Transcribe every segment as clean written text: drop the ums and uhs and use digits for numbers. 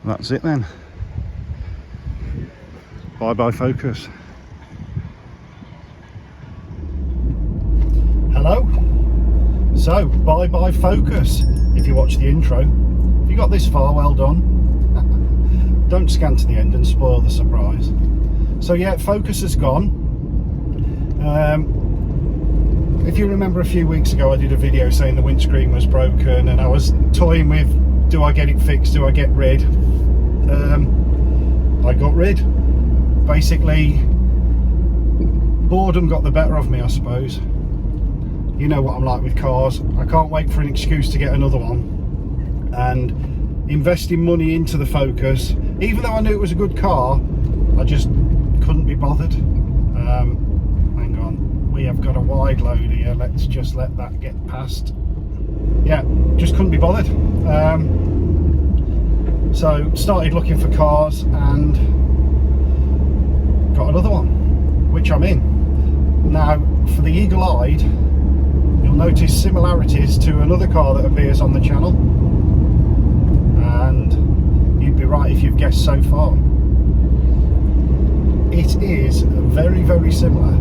That's it then. Bye bye Focus. Hello. So bye bye Focus. If you watch the intro, if you got this far, well done. Don't scan to the end and spoil the surprise. So yeah, Focus has gone. If you remember a few weeks ago, I did a video saying the windscreen was broken and I was toying with, do I get it fixed, do I get rid? I got rid. Basically, boredom got the better of me, I suppose. You know what I'm like with cars. I can't wait for an excuse to get another one. And investing money into the Focus, even though I knew it was a good car, I just couldn't be bothered. Hang on, we have got a wide load here. Let's just let that get past. Yeah, just couldn't be bothered. So started looking for cars and got another one, which I'm in. Now, for the eagle-eyed, you'll notice similarities to another car that appears on the channel. And you'd be right if you've guessed so far. It is very, very similar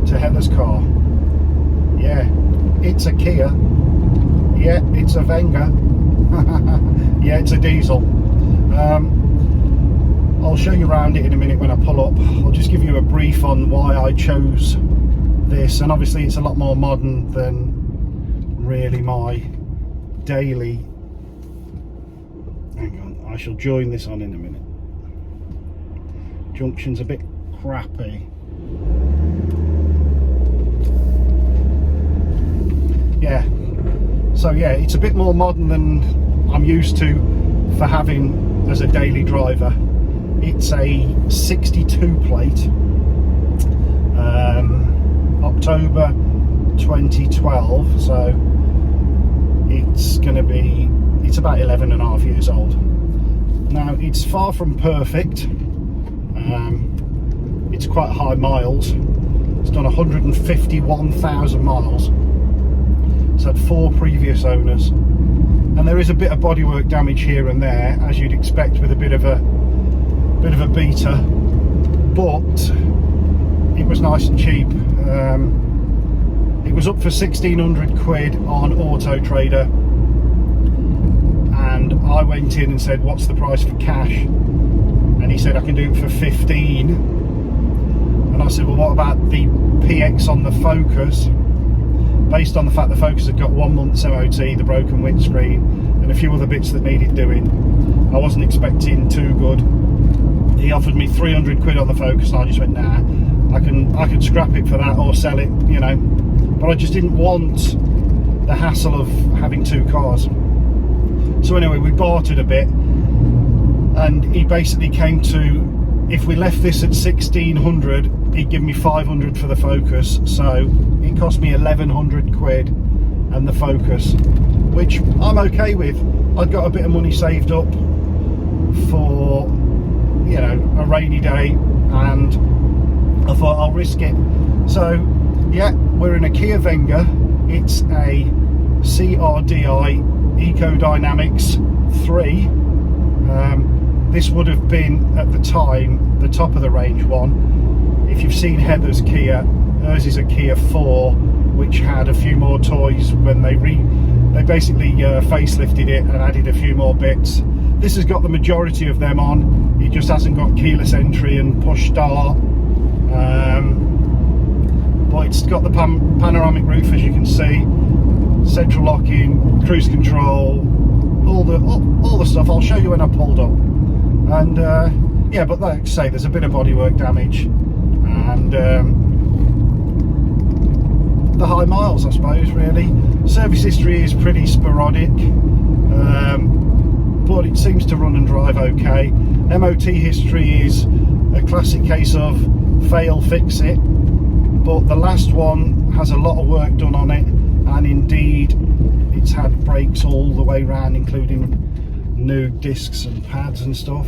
to Heather's car. Yeah, it's a Kia. Yeah, it's a Venga. Yeah, it's a diesel. I'll show you around it in a minute when I pull up. I'll just give you a brief on why I chose this, and obviously it's a lot more modern than really my daily. Hang on, I shall join this on in a minute. Junction's a bit crappy. Yeah, so yeah, it's a bit more modern than I'm used to for having as a daily driver. It's a 62 plate, October 2012, so it's about 11 and a half years old. Now, it's far from perfect. It's quite high miles. It's done 151,000 miles. It's had 4 previous owners, and there is a bit of bodywork damage here and there, as you'd expect with a bit of a beater, but it was nice and cheap. It was up for 1,600 quid on Auto Trader, and I went in and said, what's the price for cash? And he said, I can do it for 15. And I said, well, what about the PX on the Focus? Based on the fact the Focus had got 1 month's MOT, the broken windscreen, and a few other bits that needed doing, I wasn't expecting too good. He offered me 300 quid on the Focus, and I just went, nah, I can scrap it for that or sell it, you know. But I just didn't want the hassle of having 2 cars. So anyway, we bartered a bit, and he basically came to, if we left this at 1,600, he'd give me 500 for the Focus. So it cost me 1,100 quid and the Focus, which I'm okay with. I'd got a bit of money saved up for, you know, a rainy day, and I thought I'll risk it. So yeah, we're in a Kia Venga. It's a CRDI Ecodynamics 3. This would have been, at the time, the top of the range one. If you've seen Heather's Kia, hers is a Kia 4, which had a few more toys when they basically facelifted it and added a few more bits. This has got the majority of them on. It just hasn't got keyless entry and push start. But it's got the panoramic roof, as you can see, central locking, cruise control, all the stuff. I'll show you when I pulled up. And yeah, but like I say, there's a bit of bodywork damage, and the high miles, I suppose, really. Service history is pretty sporadic, but it seems to run and drive okay. MOT history is a classic case of fail, fix it, but the last one has a lot of work done on it, and indeed it's had brakes all the way round, including new discs and pads and stuff.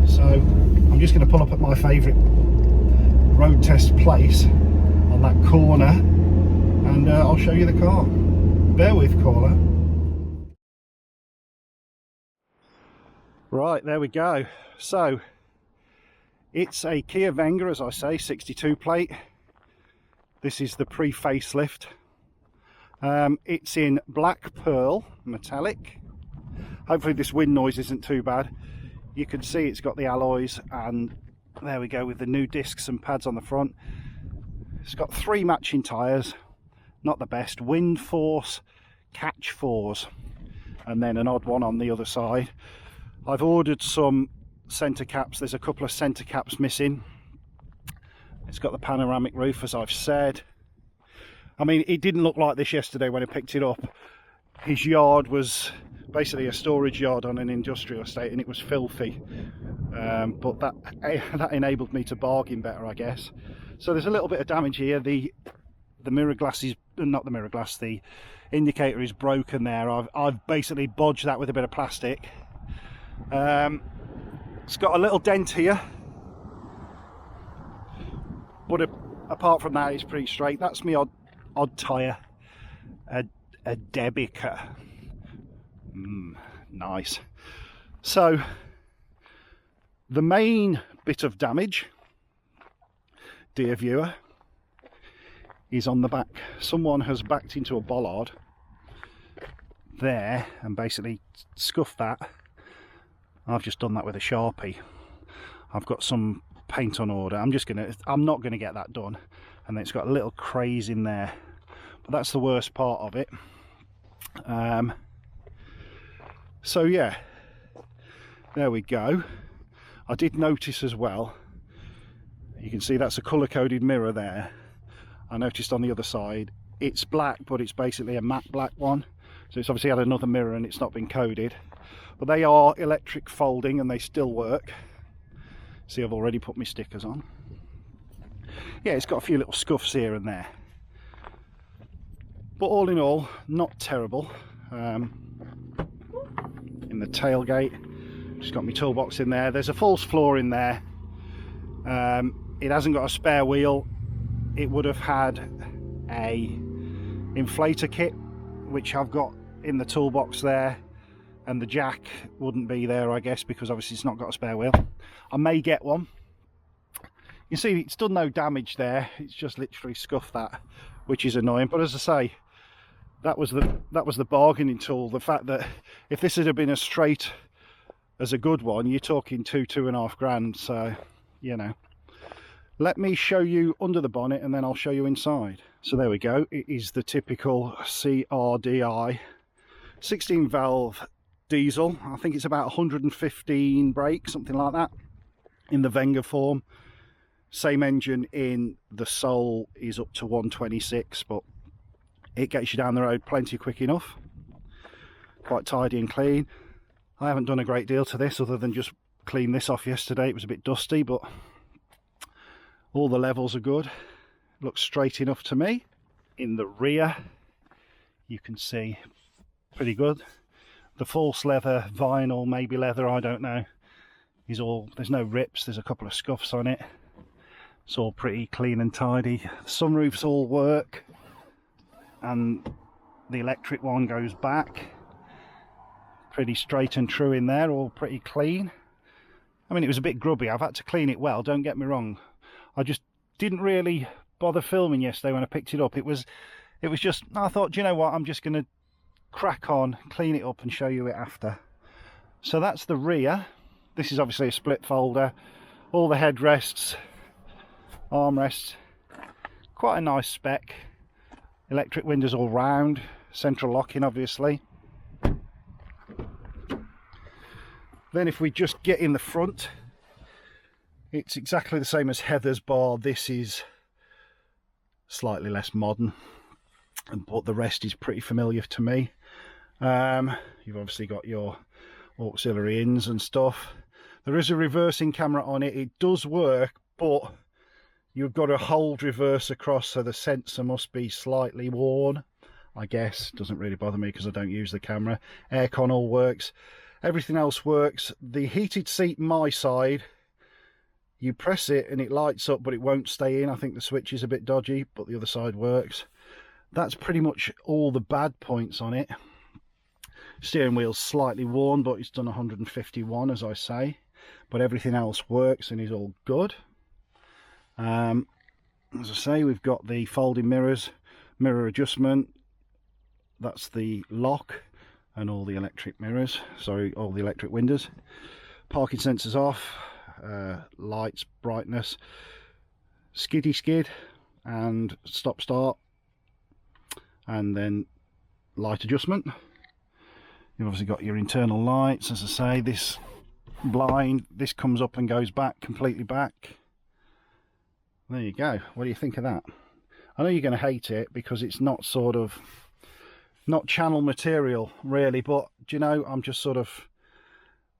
So I'm just going to pull up at my favourite road test place on that corner, and I'll show you the car. Bear with, caller. Right, there we go. So it's a Kia Venga, as I say, 62 plate. This is the pre-facelift. It's in black pearl metallic. Hopefully this wind noise isn't too bad. You can see it's got the alloys, and there we go with the new discs and pads on the front. It's got 3 matching tyres, not the best. Wind Force Catch 4s, and then an odd one on the other side. I've ordered some centre caps. There's a couple of centre caps missing. It's got the panoramic roof, as I've said. I mean, it didn't look like this yesterday when I picked it up. His yard was basically a storage yard on an industrial estate, and it was filthy. But that enabled me to bargain better, I guess. So there's a little bit of damage here. The mirror glass is, not the mirror glass, the indicator is broken there. I've basically bodged that with a bit of plastic. It's got a little dent here, but apart from that, it's pretty straight. That's my odd tyre, a Debica. Nice. So the main bit of damage, dear viewer, is on the back. Someone has backed into a bollard there and basically scuffed that. I've just done that with a Sharpie. I've got some paint on order. I'm not gonna get that done. And then it's got a little craze in there, but that's the worst part of it. So yeah, there we go. I did notice as well, you can see that's a colour-coded mirror there. I noticed on the other side it's black, but it's basically a matte black one, so it's obviously had another mirror and it's not been coded. But they are electric folding and they still work. See, I've already put my stickers on. Yeah, it's got a few little scuffs here and there, but all in all, not terrible. In the tailgate, just got my toolbox in there. There's a false floor in there. It hasn't got a spare wheel. It would have had a inflator kit, which I've got in the toolbox there, and the jack wouldn't be there, I guess, because obviously it's not got a spare wheel. I may get one. You see, it's done no damage there. It's just literally scuffed that, which is annoying. But as I say, that was the bargaining tool. The fact that if this had been as straight as a good one, you're talking 2.5 grand. So, you know, let me show you under the bonnet and then I'll show you inside. So there we go. It is the typical CRDI 16 valve diesel. I think it's about 115 brake, something like that, in the Venga form. Same engine in the Soul is up to 126, but it gets you down the road plenty quick enough. Quite tidy and clean. I haven't done a great deal to this other than just clean this off yesterday. It was a bit dusty, but all the levels are good. Looks straight enough to me. In the rear, you can see pretty good. The false leather, vinyl, maybe leather, I don't know, is all, there's no rips, there's a couple of scuffs on it. It's all pretty clean and tidy. The sunroofs all work, and the electric one goes back. Pretty straight and true in there, all pretty clean. I mean, it was a bit grubby. I've had to clean it well, don't get me wrong. I just didn't really bother filming yesterday when I picked it up. It was just, I thought, do you know what, I'm just going to crack on, clean it up and show you it after. So that's the rear. This is obviously a split folder. All the headrests, armrests, quite a nice spec. Electric windows all round, central locking obviously. Then if we just get in the front, it's exactly the same as Heather's, bar this is slightly less modern, but the rest is pretty familiar to me. You've obviously got your auxiliary ins and stuff. There is a reversing camera on it. It does work, but you've got to hold reverse across, so the sensor must be slightly worn, I guess. Doesn't really bother me because I don't use the camera. Aircon all works. Everything else works. The heated seat my side, you press it and it lights up, but it won't stay in. I think the switch is a bit dodgy, but the other side works. That's pretty much all the bad points on it. Steering wheel's slightly worn, but it's done 151 as I say, but everything else works and is all good. As I say, we've got the folding mirrors, mirror adjustment, that's the lock, and all the electric mirrors, sorry, all the electric windows. Parking sensors off, lights, brightness, skiddy skid and stop start, and then light adjustment. You've obviously got your internal lights. As I say, this blind, this comes up and goes back, completely back. There you go. What do you think of that? I know you're going to hate it because it's not sort of, not channel material really, but do you know, I'm just sort of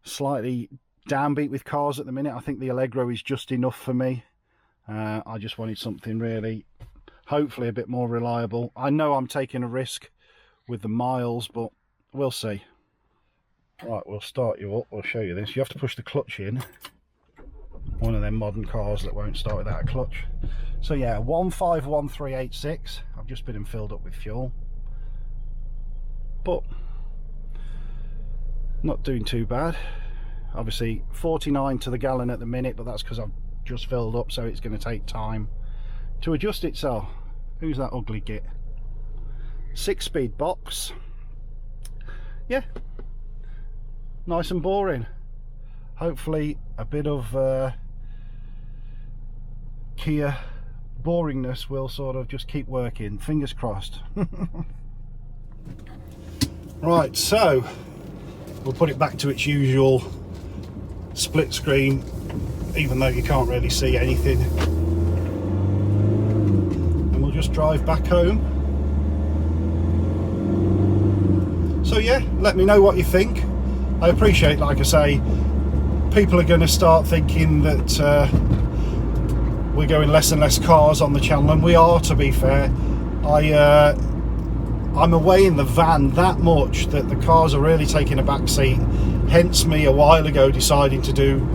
slightly downbeat with cars at the minute. I think the Allegro is just enough for me. I just wanted something really, hopefully a bit more reliable. I know I'm taking a risk with the miles, but we'll see. Right, we'll start you up, we'll show you this. You have to push the clutch in. One of them modern cars that won't start without a clutch. So yeah, 151386. I've just been filled up with fuel, but not doing too bad. Obviously 49 to the gallon at the minute, but that's because I've just filled up, so it's going to take time to adjust itself. Who's that ugly git? 6-speed box. Yeah, nice and boring. Hopefully a bit of Kia boringness will sort of just keep working, fingers crossed. Right, so we'll put it back to its usual split screen, even though you can't really see anything, and we'll just drive back home. So yeah, let me know what you think. I appreciate, like I say, people are going to start thinking that we're going less and less cars on the channel, and we are, to be fair. I'm away in the van that much that the cars are really taking a back seat, hence me a while ago deciding to do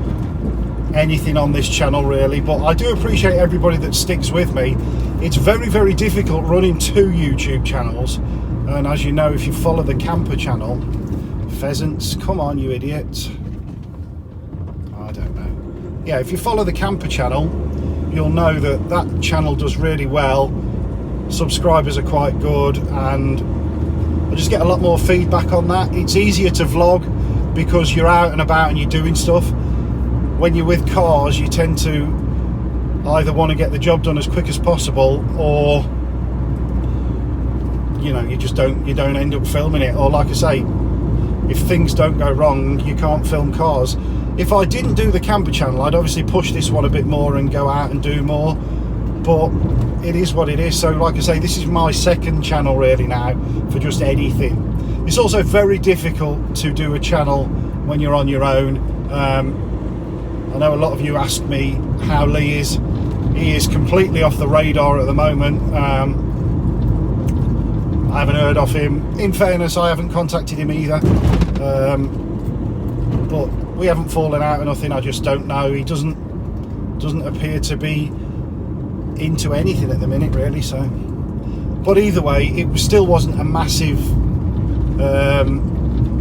anything on this channel really. But I do appreciate everybody that sticks with me. It's very, very difficult running 2 YouTube channels, and as you know, if you follow the camper channel, pheasants, come on you idiot, I don't know, yeah, if you follow the camper channel, you'll know that that channel does really well. Subscribers are quite good, and I just get a lot more feedback on that. It's easier to vlog because you're out and about and you're doing stuff. When you're with cars, you tend to either want to get the job done as quick as possible, or you know, you don't end up filming it. Or like I say, if things don't go wrong, you can't film cars. If I didn't do the camper channel, I'd obviously push this one a bit more and go out and do more, but it is what it is. So like I say, this is my second channel really now for just anything. It's also very difficult to do a channel when you're on your own. I know a lot of you asked me how Lee is. He is completely off the radar at the moment. I haven't heard of him. In fairness, I haven't contacted him either. But we haven't fallen out or nothing. I just don't know. He doesn't appear to be into anything at the minute really. So, but either way, it still wasn't a massive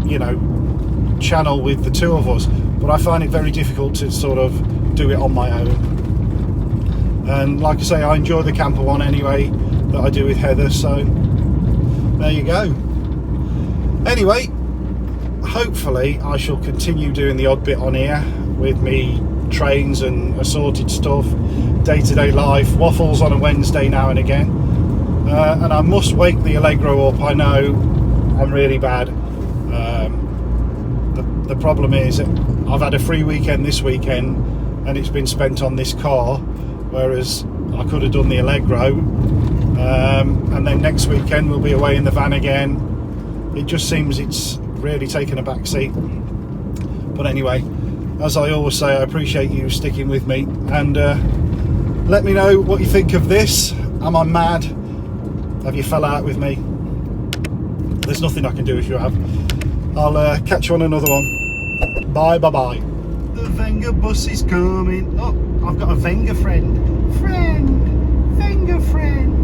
you know, channel with the two of us, but I find it very difficult to sort of do it on my own. And like I say, I enjoy the camper one anyway that I do with Heather, so there you go. Anyway, hopefully I shall continue doing the odd bit on here with me trains and assorted stuff, day-to-day life, waffles on a Wednesday now and again. And I must wake the Allegro up. I know I'm really bad. The problem is I've had a free weekend this weekend and it's been spent on this car, whereas I could have done the Allegro. And then next weekend we'll be away in the van again. It just seems it's really taken a back seat. But anyway, as I always say, I appreciate you sticking with me, and let me know what you think of this. Am I mad? Have you fell out with me? There's nothing I can do if you have. I'll catch you on another one. Bye bye. The Venga bus is coming. Oh, I've got a Venga friend. Venga friend.